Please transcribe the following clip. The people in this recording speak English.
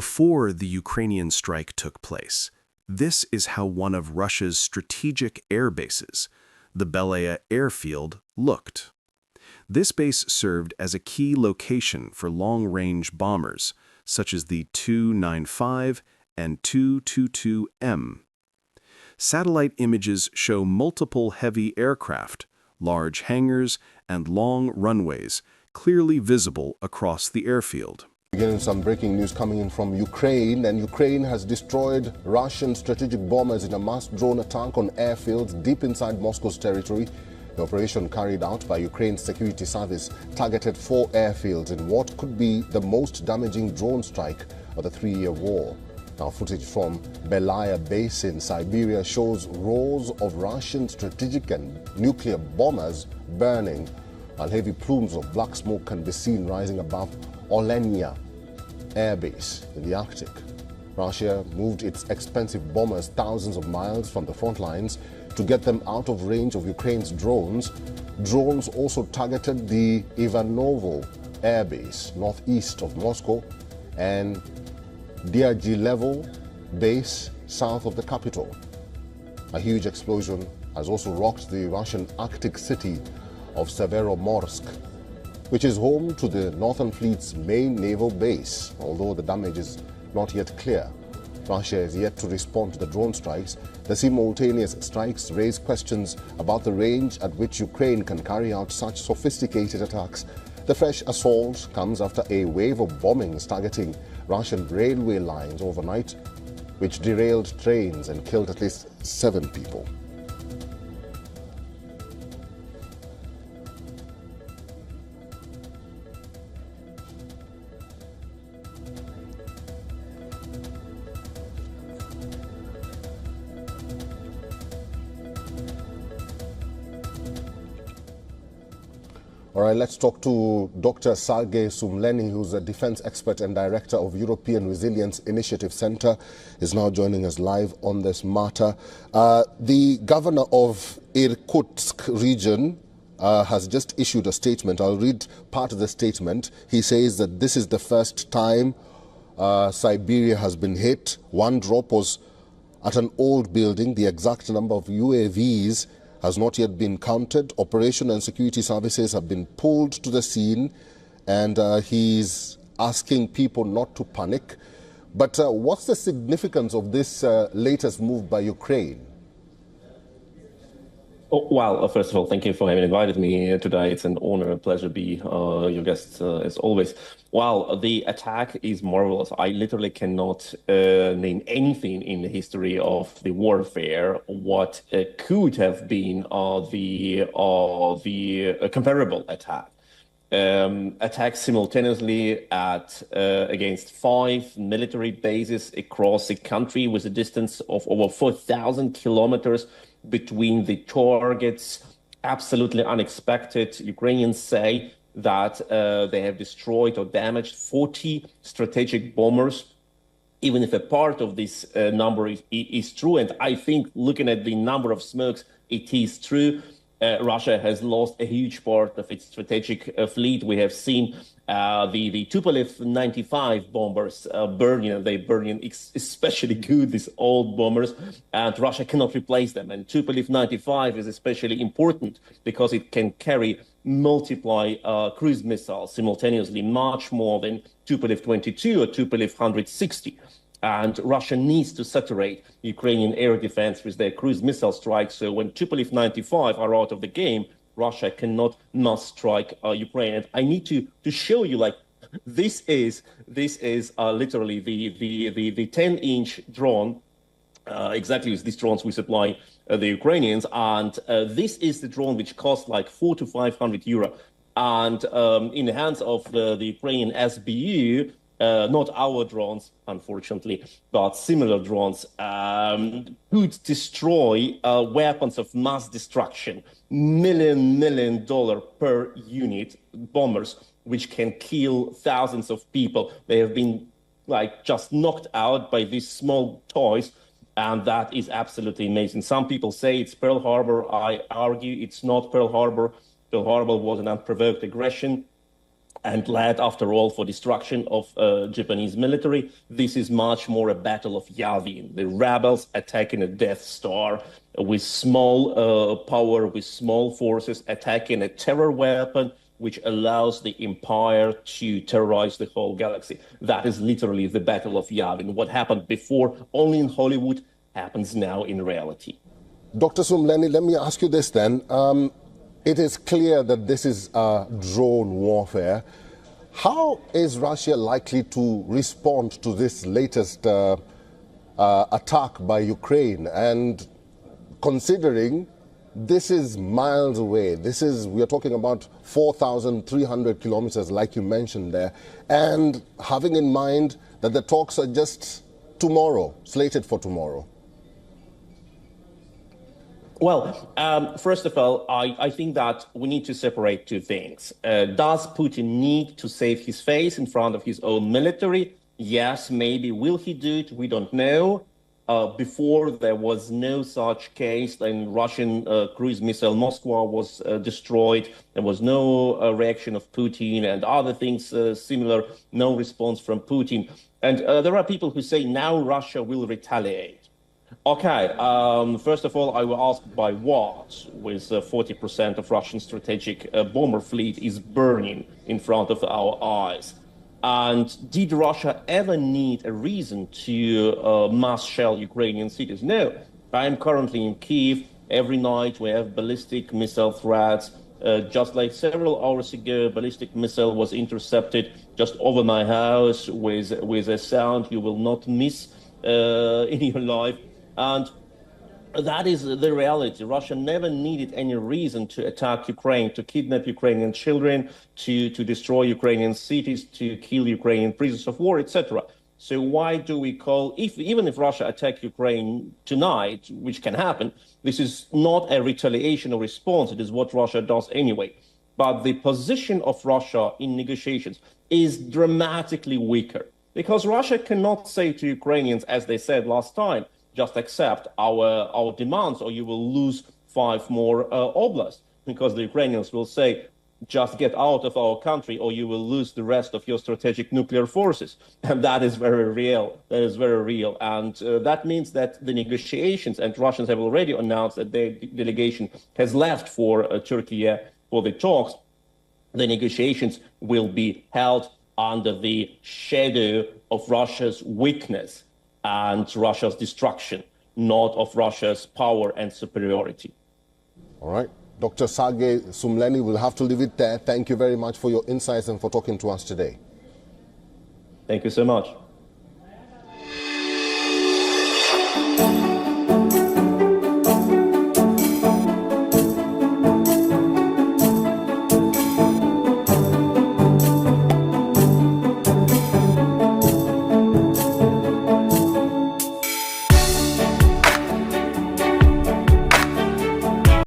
before the Ukrainian strike took place, this is how one of Russia's strategic air bases, the Belaya airfield, looked. This base served as a key location for long-range bombers, such as the Tu-95 and Tu-22M. Satellite images show multiple heavy aircraft, large hangars, and long runways clearly visible across the airfield. Again, some breaking news coming in from Ukraine, and Ukraine has destroyed Russian strategic bombers in a mass drone attack on airfields deep inside Moscow's territory. The operation carried out by Ukraine's security service targeted 4 airfields in what could be the most damaging drone strike of the 3-year war. Now, footage from Belaya Base in Siberia shows rows of Russian strategic and nuclear bombers burning, while heavy plumes of black smoke can be seen rising above Olenia Air Base in the Arctic. Russia moved its expensive bombers thousands of miles from the front lines to get them out of range of Ukraine's drones. Drones also targeted the Ivanovo Air Base northeast of Moscow and Diaghilevo Base south of the capital. A huge explosion has also rocked the Russian Arctic city of Severomorsk, which is home to the Northern Fleet's main naval base, although the damage is not yet clear. Russia is yet to respond to the drone strikes. The simultaneous strikes raise questions about the range at which Ukraine can carry out such sophisticated attacks. The fresh assault comes after a wave of bombings targeting Russian railway lines overnight, which derailed trains and killed at least 7 people. All right, let's talk to Dr. Sergei Sumleny, who's a defense expert and director of European Resilience Initiative Center, is now joining us live on this matter. The governor of Irkutsk region has just issued a statement. I'll read part of the statement. He says that this is the first time Siberia has been hit. One drop was at an old building. The exact number of UAVs has not yet been counted. Operation and security services have been pulled to the scene, and he's asking people not to panic. But what's the significance of this latest move by Ukraine? Oh, well, first of all, thank you for having invited me here today. It's an honor and pleasure to be your guest as always. Well, the attack is marvelous. I literally cannot name anything in the history of the warfare what could have been the comparable attack. Attacks simultaneously at against 5 military bases across the country with a distance of over 4,000 kilometers between the targets. Absolutely unexpected. Ukrainians say that they have destroyed or damaged 40 strategic bombers, even if a part of this number is true. And I think looking at the number of smokes, it is true. Russia has lost a huge part of its strategic fleet. We have seen the Tupolev 95 bombers burning. They burning especially good, these old bombers, and Russia cannot replace them. And Tupolev 95 is especially important because it can carry multiply cruise missiles simultaneously, much more than Tupolev 22 or Tupolev 160. And Russia needs to saturate Ukrainian air defense with their cruise missile strikes. So when Tupolev 95 are out of the game, Russia cannot mass strike Ukraine. And I need to show you, like, this is literally the 10-inch drone. Exactly with these drones we supply the Ukrainians, and this is the drone which costs like 400 to 500 euro. And in the hands of the Ukrainian SBU, not our drones, unfortunately, but similar drones, could destroy weapons of mass destruction, million dollar per unit bombers, which can kill thousands of people. They have been like just knocked out by these small toys, and that is absolutely amazing. Some people say it's Pearl Harbor. I argue it's not Pearl Harbor. Pearl Harbor was an unprovoked aggression. and led, after all, for destruction of Japanese military. This is much more a battle of Yavin, the rebels attacking a Death Star with small power, with small forces, attacking a terror weapon which allows the empire to terrorize the whole galaxy. That is literally the battle of Yavin. What happened before, only in Hollywood, happens now in reality. Dr. Sumleni, let me ask you this then. It is clear that this is drone warfare. How is Russia likely to respond to this latest attack by Ukraine? And considering this is miles away, we are talking about 4,300 kilometers, like you mentioned there, and having in mind that the talks are just tomorrow, slated for tomorrow. Well, first of all, I think that we need to separate two things. Does Putin need to save his face in front of his own military? Yes, maybe. Will he do it? We don't know. Before, there was no such case. Then Russian cruise missile Moskva was destroyed. There was no reaction of Putin and other things similar, no response from Putin. And there are people who say now Russia will retaliate. Okay, first of all, I will ask by what, with 40% of Russian strategic bomber fleet is burning in front of our eyes. And did Russia ever need a reason to mass shell Ukrainian cities? No. I am currently in Kyiv. Every night we have ballistic missile threats. Just like several hours ago, a ballistic missile was intercepted just over my house with a sound you will not miss in your life. And that is the reality. Russia never needed any reason to attack Ukraine, to kidnap Ukrainian children, to destroy Ukrainian cities, to kill Ukrainian prisoners of war, etc. So why do we call, even if Russia attacked Ukraine tonight, which can happen, this is not a retaliation or response. It is what Russia does anyway. But the position of Russia in negotiations is dramatically weaker, because Russia cannot say to Ukrainians, as they said last time, just accept our demands or you will lose 5 more oblasts, because the Ukrainians will say, just get out of our country or you will lose the rest of your strategic nuclear forces. And that is very real. That is very real. And that means that the negotiations, and Russians have already announced that their delegation has left for Turkey for the talks, the negotiations will be held under the shadow of Russia's weakness and Russia's destruction, not of Russia's power and superiority. All right. Dr. Sergei Sumleni, we'll have to leave it there. Thank you very much for your insights and for talking to us today. Thank you so much.